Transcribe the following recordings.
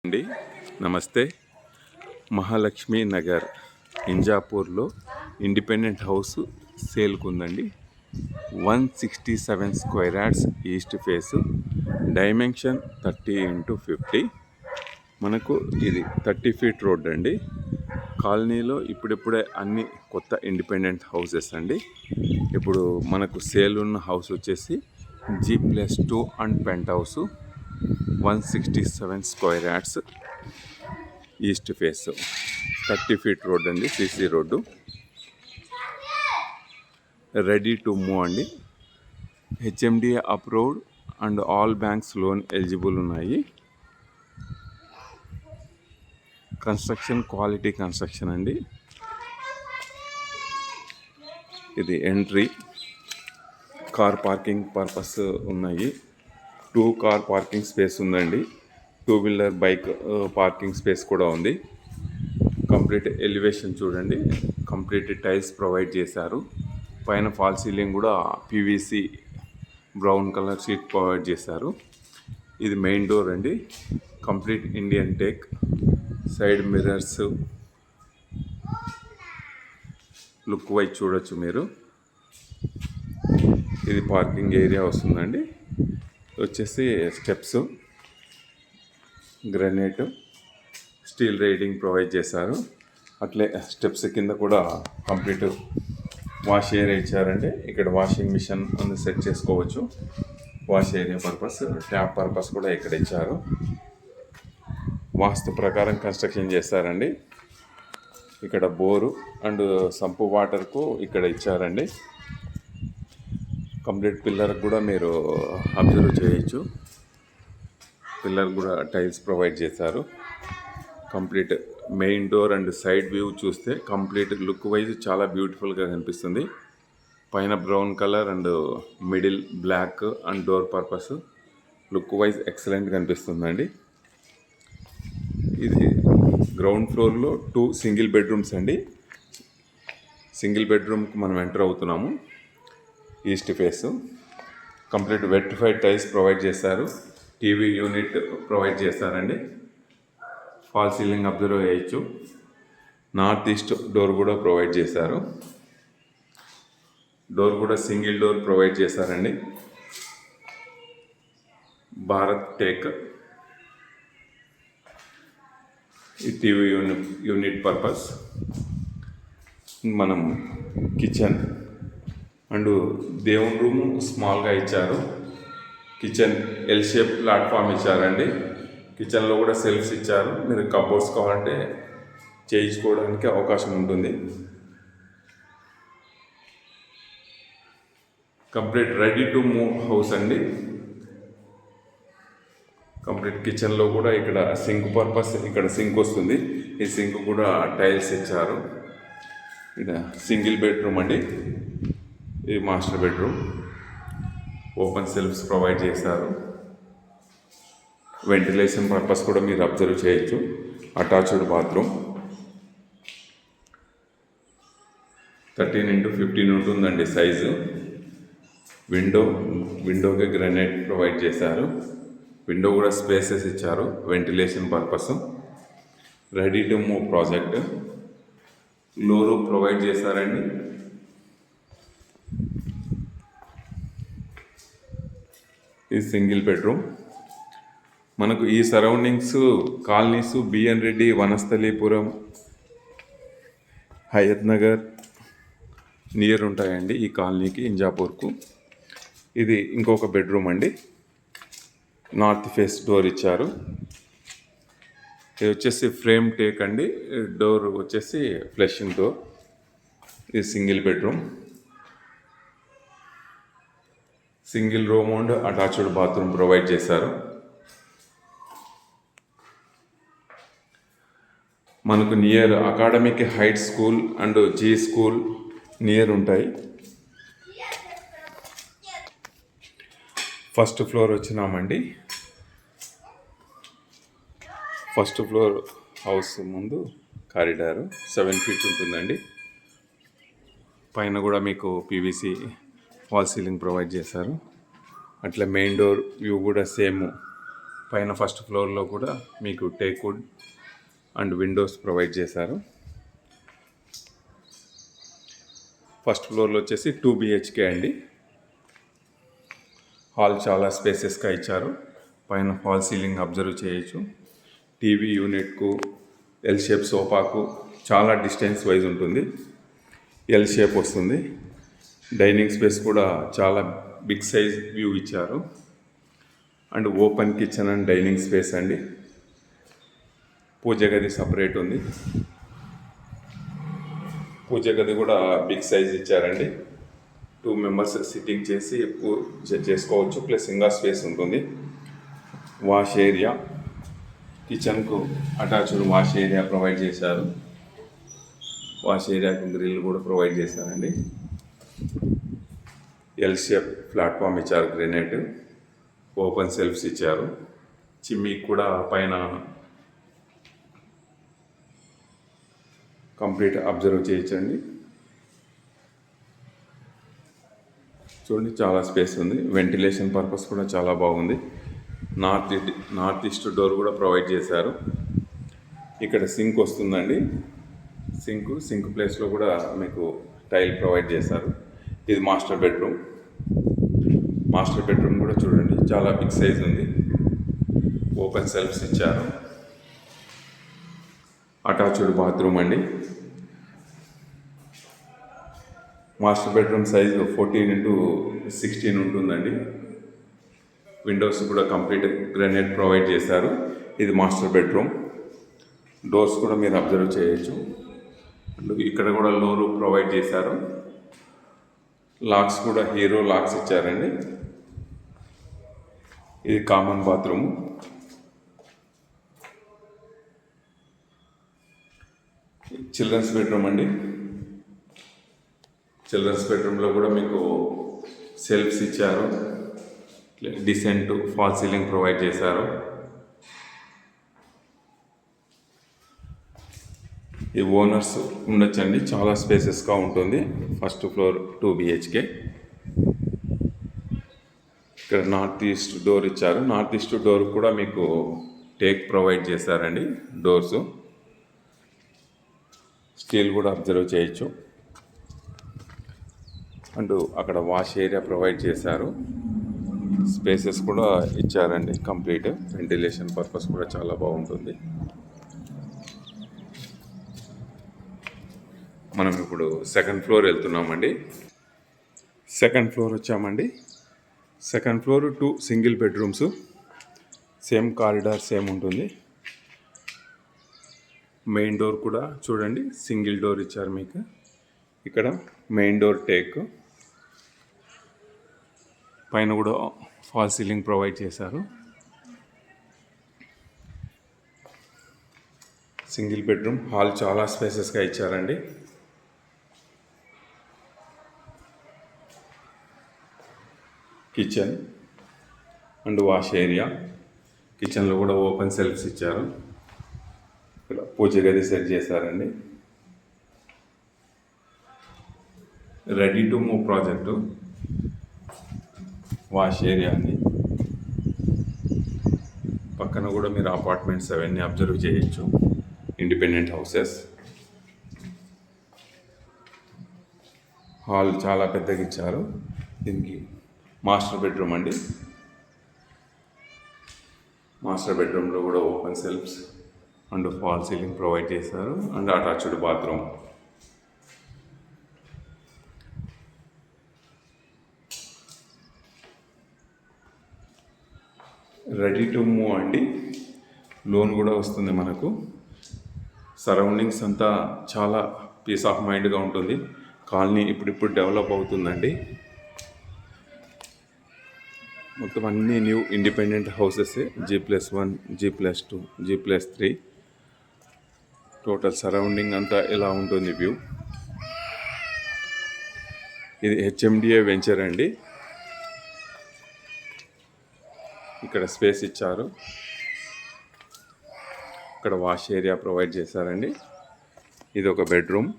అండి నమస్తే. Mahalakshmi Nagar ఇంజాపూర్లో independent house సేల్కు ఉందండి. 167 square yards east face, dimension 30x50. మనకు ఇది 30 ఫీట్ రోడ్ అండి. కాలనీలో ఇప్పుడిప్పుడే అన్ని కొత్త ఇండిపెండెంట్ హౌసెస్ అండి. ఇప్పుడు మనకు సేల్ ఉన్న హౌస్ వచ్చేసి G+2 and penthouse, 167 square yards east face, 30 feet road అండి, CC road, ready to move అండి. HMDA approved and all banks loan eligible ఉన్నాయి. కన్స్ట్రక్షన్ క్వాలిటీ కన్స్ట్రక్షన్ అండి. ఇది ఎంట్రీ, కార్ పార్కింగ్ పర్పస్ ఉన్నాయి. 2 car parking space ఉందండి. 2 wheeler bike parking space కూడా ఉంది. Complete elevation చూడండి, కంప్లీట్ టైల్స్ ప్రొవైడ్ చేశారు. పైన ఫాల్ సీలింగ్ కూడా PVC brown colour sheet provide చేశారు. ఇది మెయిన్ డోర్ అండి, complete Indian teak. Side mirrors look wise చూడొచ్చు మీరు. ఇది పార్కింగ్ ఏరియా వస్తుందండి. వచ్చేసి steps, granite, steel rating provide చేశారు. అట్లే స్టెప్స్ కింద కూడా కంప్లీట్ వాష్ ఏరియా ఇచ్చారండి. ఇక్కడ వాషింగ్ మిషన్ అందు సెట్ చేసుకోవచ్చు. Wash area purpose, tap purpose కూడా ఇక్కడ ఇచ్చారు. వాస్తు ప్రకారం కన్స్ట్రక్షన్ చేస్తారండి. ఇక్కడ బోరు అండ్ సంపు వాటర్కు ఇక్కడ ఇచ్చారండి. కంప్లీట్ పిల్లర్ కూడా మీరు అబ్జర్వ్ చేయొచ్చు. పిల్లర్ కూడా టైల్స్ ప్రొవైడ్ చేశారు. Complete main door and side view చూస్తే కంప్లీట్ లుక్ వైజ్ చాలా బ్యూటిఫుల్గా కనిపిస్తుంది. పైన brown colour and middle black and door purpose look wise excellent కనిపిస్తుందండి. ఇది గ్రౌండ్ ఫ్లోర్లో 2 సింగిల్ బెడ్రూమ్స్ అండి. సింగిల్ బెడ్రూమ్కి మనం ఎంటర్ అవుతున్నాము. East face, complete vitrified tiles provide చేస్తారు. టీవీ యూనిట్ ప్రొవైడ్ చేస్తారండి. ఫాల్ సీలింగ్ అబ్జర్వ్ చేయొచ్చు. నార్త్ ఈస్ట్ డోర్ కూడా ప్రొవైడ్ చేశారు. డోర్ కూడా సింగిల్ డోర్ ప్రొవైడ్ చేశారండి. భారత్ టేక్. ఈ టీవీ యూనిట్ పర్పస్. మనం కిచెన్ అండ్ దేవుని రూము స్మాల్గా ఇచ్చారు. కిచెన్ ఎల్ షేప్ ప్లాట్ఫామ్ ఇచ్చారండి. కిచెన్లో కూడా సెల్ఫ్స్ ఇచ్చారు. మీరు కబోర్డ్స్ కావాలంటే చేయించుకోవడానికి అవకాశం ఉంటుంది. Complete ready to move house అండి. కంప్లీట్ కిచెన్లో కూడా ఇక్కడ సింక్ పర్పస్, ఇక్కడ సింక్ వస్తుంది. ఈ సింక్ కూడా టైల్స్ ఇచ్చారు. ఇక్కడ సింగిల్ బెడ్రూమ్ అండి. ఇది master bedroom. Open shelves provide చేశారు. వెంటిలేషన్ పర్పస్ కూడా మీరు అబ్జర్వ్ చేయొచ్చు. అటాచ్డ్ బాత్రూమ్, 13x15 ఉంటుందండి సైజు. విండోకి గ్రానైట్ ప్రొవైడ్ చేశారు. విండో కూడా స్పేసెస్ ఇచ్చారు ventilation purpose. Ready to move project. లో రూమ్ ప్రొవైడ్ చేశారండి. ఈ సింగిల్ బెడ్రూమ్. మనకు ఈ surroundings colonies BN Reddy, Vanasthalipuram, Hayath Nagar near ఉంటాయండి ఈ కాలనీకి, ఇంజాపూర్కు. ఇది ఇంకొక బెడ్రూమ్ అండి. నార్త్ ఫేస్ డోర్ ఇచ్చారు. ఇది వచ్చేసి ఫ్రేమ్ టేక్ అండి. డోర్ వచ్చేసి ఫ్లషింగ్ డోర్. ఇది single bedroom. Single room and attached bathroom provide చేశారు. మనకు near academic height school and G school near ఉంటాయి. ఫస్ట్ ఫ్లోర్ వచ్చినామండి. ఫస్ట్ ఫ్లోర్ హౌస్ ముందు కారిడారు 7 ఫీట్ ఉంటుందండి. పైన కూడా మీకు పీవీసీ వాల్ సీలింగ్ ప్రొవైడ్ చేశారు. అట్లా మెయిన్ డోర్ వ్యూ కూడా సేమ్ పైన ఫస్ట్ ఫ్లోర్లో కూడా మీకు teak wood and Windows provide చేశారు. ఫస్ట్ ఫ్లోర్లో వచ్చేసి 2 BHK అండి. హాల్ చాలా స్పేసెస్గా ఇచ్చారు. పైన హాల్ సీలింగ్ అబ్జర్వ్ చేయొచ్చు. టీవీ యూనిట్కు, ఎల్ షేప్ సోఫాకు చాలా డిస్టెన్స్ వైజ్ ఉంటుంది. ఎల్ షేప్ వస్తుంది. డైనింగ్ స్పేస్ కూడా చాలా బిగ్ సైజ్ వ్యూ ఇచ్చారు. And open kitchen and dining space అండి. పూజ గది సపరేట్ ఉంది. పూజ గది కూడా బిగ్ సైజ్ ఇచ్చారండి. 2 members సిట్టింగ్ చేసి పూజ చేసుకోవచ్చు. ప్లస్ ఇంకా స్పేస్ ఉంటుంది. వాష్ ఏరియా, కిచెన్కు అటాచ్డ్ వాష్ ఏరియా ప్రొవైడ్ చేశారు. వాష్ ఏరియాకు గ్రిల్ కూడా ప్రొవైడ్ చేశారండి. ఎల్ షేప్ ప్లాట్ఫామ్ ఇచ్చారు. గ్రెనైట్ ఓపెన్ సెల్ఫ్స్ ఇచ్చారు. చిమ్మికి కూడా పైన కంప్లీట్ అబ్జర్వ్ చేయొచ్చండి. చూడండి చాలా స్పేస్ ఉంది. వెంటిలేషన్ పర్పస్ కూడా చాలా బాగుంది. నార్త్ ఈస్ట్ డోర్ కూడా ప్రొవైడ్ చేశారు. ఇక్కడ సింక్ వస్తుందండి. సింక్ ప్లేస్లో కూడా మీకు టైల్ ప్రొవైడ్ చేశారు. ఇది మాస్టర్ బెడ్రూమ్. మాస్టర్ బెడ్రూమ్ కూడా చూడండి చాలా బిగ్ సైజ్ ఉంది. ఓపెన్ సెల్ఫ్స్ ఇచ్చారు. అటాచ్డ్ బాత్రూమ్ అండి. మాస్టర్ బెడ్రూమ్ సైజు 14x16 ఉంటుందండి. విండోస్ కూడా కంప్లీట్ గ్రానైట్ ప్రొవైడ్ చేశారు. ఇది మాస్టర్ బెడ్రూమ్. డోర్స్ కూడా మీరు అబ్జర్వ్ చేయొచ్చు. ఇక్కడ కూడా డోర్ ప్రొవైడ్ చేశారు. లాక్స్ కూడా హీరో లాక్స్ ఇచ్చారండి. ఇది కామన్ బాత్రూమ్. చిల్డ్రన్స్ బెడ్రూమ్ అండి. చిల్డ్రన్స్ బెడ్రూమ్లో కూడా మీకు సెల్ఫ్స్ ఇచ్చారు. డిసెంట్ ఫాల్ సీలింగ్ ప్రొవైడ్ చేశారు. ఈ ఓనర్స్ ఉండొచ్చండి. చాలా స్పేసెస్గా ఉంటుంది. First floor 2 BHK. ఇక్కడ నార్త్ ఈస్ట్ డోర్ ఇచ్చారు. నార్త్ ఈస్ట్ డోర్ కూడా మీకు టేక్ ప్రొవైడ్ చేశారండి. డోర్సు స్టీల్ కూడా అబ్జర్వ్ చేయొచ్చు. అండ్ అక్కడ వాష్ ఏరియా ప్రొవైడ్ చేశారు. స్పేసెస్ కూడా ఇచ్చారండి. కంప్లీట్ వెంటిలేషన్ పర్పస్ కూడా చాలా బాగుంటుంది. మనం ఇప్పుడు సెకండ్ ఫ్లోర్ వెళ్తున్నామండి. సెకండ్ ఫ్లోర్ వచ్చామండి. Second floor 2 single bedrooms. Same corridor same ఉంటుంది. మెయిన్ డోర్ కూడా చూడండి సింగిల్ డోర్ ఇచ్చారు మీకు. ఇక్కడ మెయిన్ డోర్ టేక్. పైన కూడా ఫాల్ సీలింగ్ ప్రొవైడ్ చేశారు. Single bedroom. హాల్ చాలా స్పేసెస్గా ఇచ్చారండి. Kitchen and wash area. కిచెన్లో కూడా ఓపెన్ సెల్ఫ్స్ ఇచ్చారు. ఇక్కడ పూజ గది సెట్ చేశారండి. Ready to move project. Wash area అండి. పక్కన కూడా మీరు అపార్ట్మెంట్స్ అవన్నీ అబ్జర్వ్ చేయొచ్చు. Independent houses. హాల్ చాలా పెద్దగా ఇచ్చారు. దీనికి మాస్టర్ బెడ్రూమ్ అండి. మాస్టర్ బెడ్రూమ్లో కూడా open shelves and fall ceiling provide చేశారు. And attached bathroom. Ready to move అండి. లోన్ కూడా వస్తుంది మనకు. సరౌండింగ్స్ అంతా చాలా పీస్ ఆఫ్ మైండ్గా ఉంటుంది. కాలనీ ఇప్పుడిప్పుడు డెవలప్ అవుతుందండి. మొత్తం అన్నీ new independent houses. G+1, G+2, G+3. Total surrounding అంతా ఇలా ఉంటుంది వ్యూ. ఇది HMDA వెంచర్ అండి. ఇక్కడ స్పేస్ ఇచ్చారు. ఇక్కడ వాష్ ఏరియా ప్రొవైడ్ చేశారండి. ఇది ఒక బెడ్రూమ్.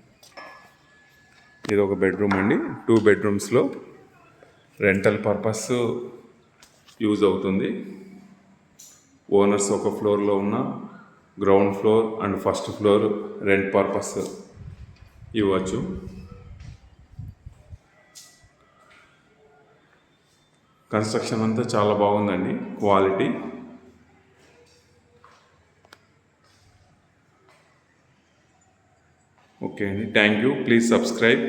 ఇది ఒక బెడ్రూమ్ అండి. 2 బెడ్రూమ్స్లో రెంటల్ పర్పస్ యూజ్ అవుతుంది. ఓనర్స్ ఒక ఫ్లోర్లో ఉన్న ground floor and first floor rent purpose ఇవ్వచ్చు. కన్స్ట్రక్షన్ అంతా చాలా బాగుందండి, క్వాలిటీ. ఓకే అండి, థ్యాంక్ యూ. Please subscribe.